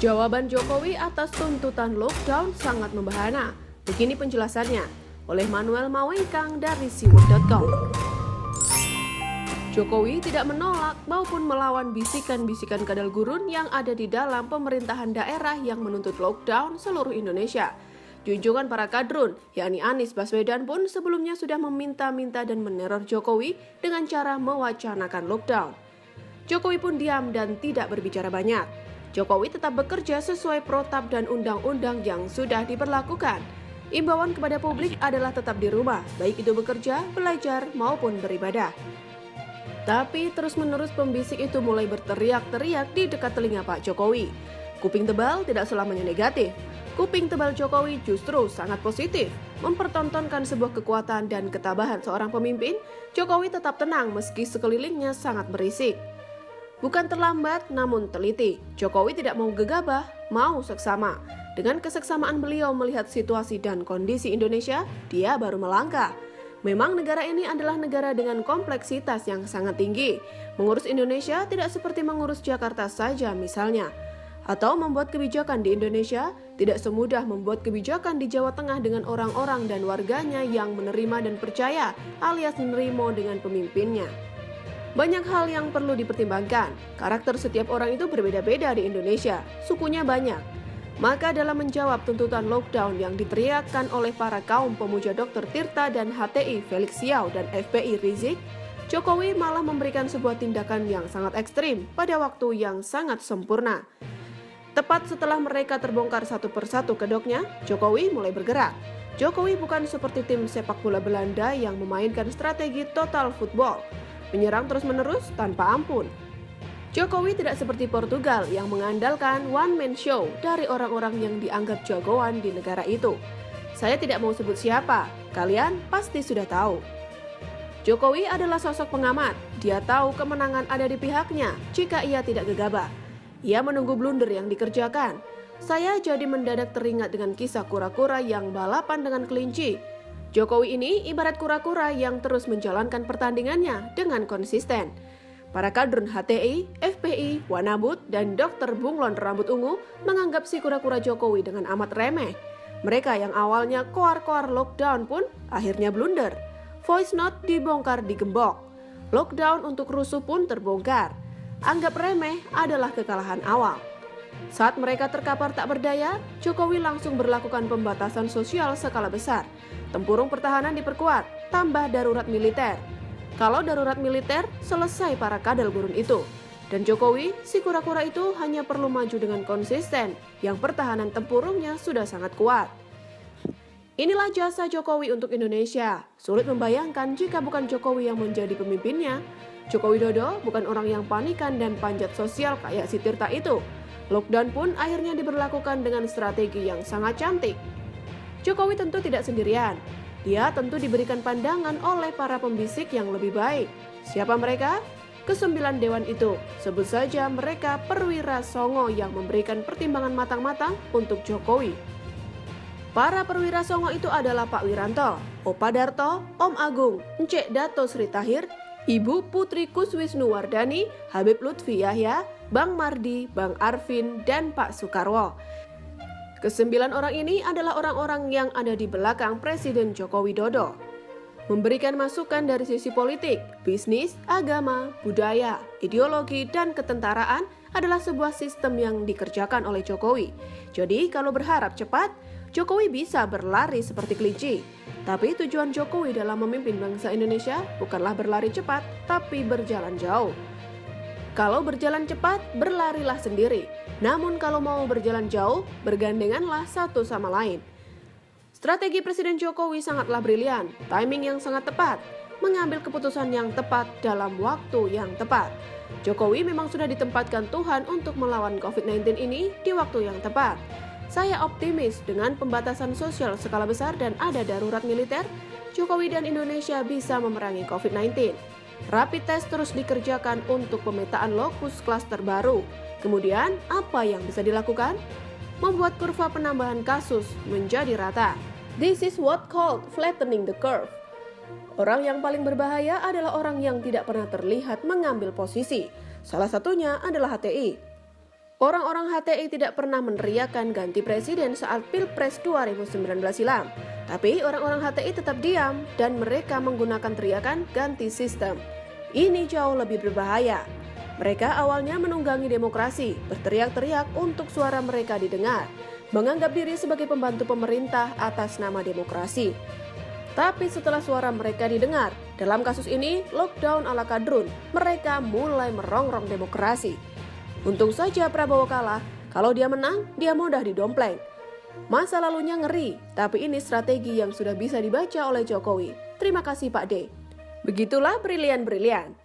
Jawaban Jokowi atas tuntutan lockdown sangat membahana. Begini penjelasannya oleh Manuel Mawengkang dari siwut.com. Jokowi tidak menolak maupun melawan bisikan-bisikan kadal gurun yang ada di dalam pemerintahan daerah yang menuntut lockdown seluruh Indonesia. Junjungan para kadrun, yakni Anies Baswedan pun sebelumnya sudah meminta-minta dan meneror Jokowi dengan cara mewacanakan lockdown. Jokowi pun diam dan tidak berbicara banyak. Jokowi tetap bekerja sesuai protap dan undang-undang yang sudah diberlakukan. Imbauan kepada publik adalah tetap di rumah, baik itu bekerja, belajar, maupun beribadah. Tapi terus-menerus pembisik itu mulai berteriak-teriak di dekat telinga Pak Jokowi. Kuping tebal tidak selamanya negatif. Kuping tebal Jokowi justru sangat positif. Mempertontonkan sebuah kekuatan dan ketabahan seorang pemimpin, Jokowi tetap tenang meski sekelilingnya sangat berisik. Bukan terlambat namun teliti. Jokowi tidak mau gegabah, mau seksama. Dengan keseksamaan beliau melihat situasi dan kondisi Indonesia, dia baru melangkah. Memang negara ini adalah negara dengan kompleksitas yang sangat tinggi. Mengurus Indonesia tidak seperti mengurus Jakarta saja misalnya. Atau membuat kebijakan di Indonesia tidak semudah membuat kebijakan di Jawa Tengah dengan orang-orang dan warganya yang menerima dan percaya alias menerima dengan pemimpinnya. Banyak hal yang perlu dipertimbangkan. Karakter setiap orang itu berbeda-beda di Indonesia. Sukunya banyak. Maka dalam menjawab tuntutan lockdown yang diteriakkan oleh para kaum pemuja Dr. Tirta dan HTI Felix Xiao dan FPI Rizik, Jokowi malah memberikan sebuah tindakan yang sangat ekstrim pada waktu yang sangat sempurna. Tepat setelah mereka terbongkar satu persatu kedoknya, Jokowi mulai bergerak. Jokowi bukan seperti tim sepak bola Belanda yang memainkan strategi total football, menyerang terus-menerus tanpa ampun. Jokowi tidak seperti Portugal yang mengandalkan one-man show dari orang-orang yang dianggap jagoan di negara itu. Saya tidak mau sebut siapa, kalian pasti sudah tahu. Jokowi adalah sosok pengamat, dia tahu kemenangan ada di pihaknya jika ia tidak gegabah. Ia menunggu blunder yang dikerjakan. Saya jadi mendadak teringat dengan kisah kura-kura yang balapan dengan kelinci. Jokowi ini ibarat kura-kura yang terus menjalankan pertandingannya dengan konsisten. Para kadrun HTI, FPI, Wanabut, dan Dokter Bunglon Rambut Ungu menganggap si kura-kura Jokowi dengan amat remeh. Mereka yang awalnya koar-koar lockdown pun akhirnya blunder. Voice note dibongkar digembok. Lockdown untuk rusuh pun terbongkar. Anggap remeh adalah kekalahan awal. Saat mereka terkapar tak berdaya, Jokowi langsung berlakukan pembatasan sosial skala besar. Tempurung pertahanan diperkuat, tambah darurat militer. Kalau darurat militer, selesai para kadal gurun itu. Dan Jokowi, si kura-kura itu hanya perlu maju dengan konsisten, yang pertahanan tempurungnya sudah sangat kuat. Inilah jasa Jokowi untuk Indonesia. Sulit membayangkan jika bukan Jokowi yang menjadi pemimpinnya. Joko Widodo bukan orang yang panikan dan panjat sosial kayak si Tirta itu. Lockdown pun akhirnya diberlakukan dengan strategi yang sangat cantik. Jokowi tentu tidak sendirian. Dia tentu diberikan pandangan oleh para pembisik yang lebih baik. Siapa mereka? Kesembilan dewan itu. Sebut saja mereka perwira songo yang memberikan pertimbangan matang-matang untuk Jokowi. Para perwira songo itu adalah Pak Wiranto, Opa Darto, Om Agung, Encek Dato Sri Tahir, Ibu Putri Kuswisnuwardani, Habib Lutfi Yahya, Bang Mardi, Bang Arvin, dan Pak Soekarwo. Kesembilan orang ini adalah orang-orang yang ada di belakang Presiden Joko Widodo. Memberikan masukan dari sisi politik, bisnis, agama, budaya, ideologi, dan ketentaraan adalah sebuah sistem yang dikerjakan oleh Jokowi. Jadi kalau berharap cepat, Jokowi bisa berlari seperti kelinci. Tapi tujuan Jokowi dalam memimpin bangsa Indonesia bukanlah berlari cepat, tapi berjalan jauh. Kalau berjalan cepat, berlarilah sendiri. Namun kalau mau berjalan jauh, bergandenganlah satu sama lain. Strategi Presiden Jokowi sangatlah brilian, timing yang sangat tepat, mengambil keputusan yang tepat dalam waktu yang tepat. Jokowi memang sudah ditempatkan Tuhan untuk melawan COVID-19 ini di waktu yang tepat. Saya optimis dengan pembatasan sosial skala besar dan ada darurat militer, Jokowi dan Indonesia bisa memerangi COVID-19. Rapid test terus dikerjakan untuk pemetaan lokus klaster baru. Kemudian, apa yang bisa dilakukan? Membuat kurva penambahan kasus menjadi rata. This is what called flattening the curve. Orang yang paling berbahaya adalah orang yang tidak pernah terlihat mengambil posisi. Salah satunya adalah HTI. Orang-orang HTI tidak pernah meneriakkan ganti presiden saat Pilpres 2019 silam. Tapi orang-orang HTI tetap diam dan mereka menggunakan teriakan ganti sistem. Ini jauh lebih berbahaya. Mereka awalnya menunggangi demokrasi, berteriak-teriak untuk suara mereka didengar, menganggap diri sebagai pembantu pemerintah atas nama demokrasi. Tapi setelah suara mereka didengar, dalam kasus ini lockdown ala kadrun, mereka mulai merongrong demokrasi. Untung saja Prabowo kalah, kalau dia menang, dia mudah didompleng. Masa lalunya ngeri, tapi ini strategi yang sudah bisa dibaca oleh Jokowi. Terima kasih Pak D. Begitulah Brilian-Brilian.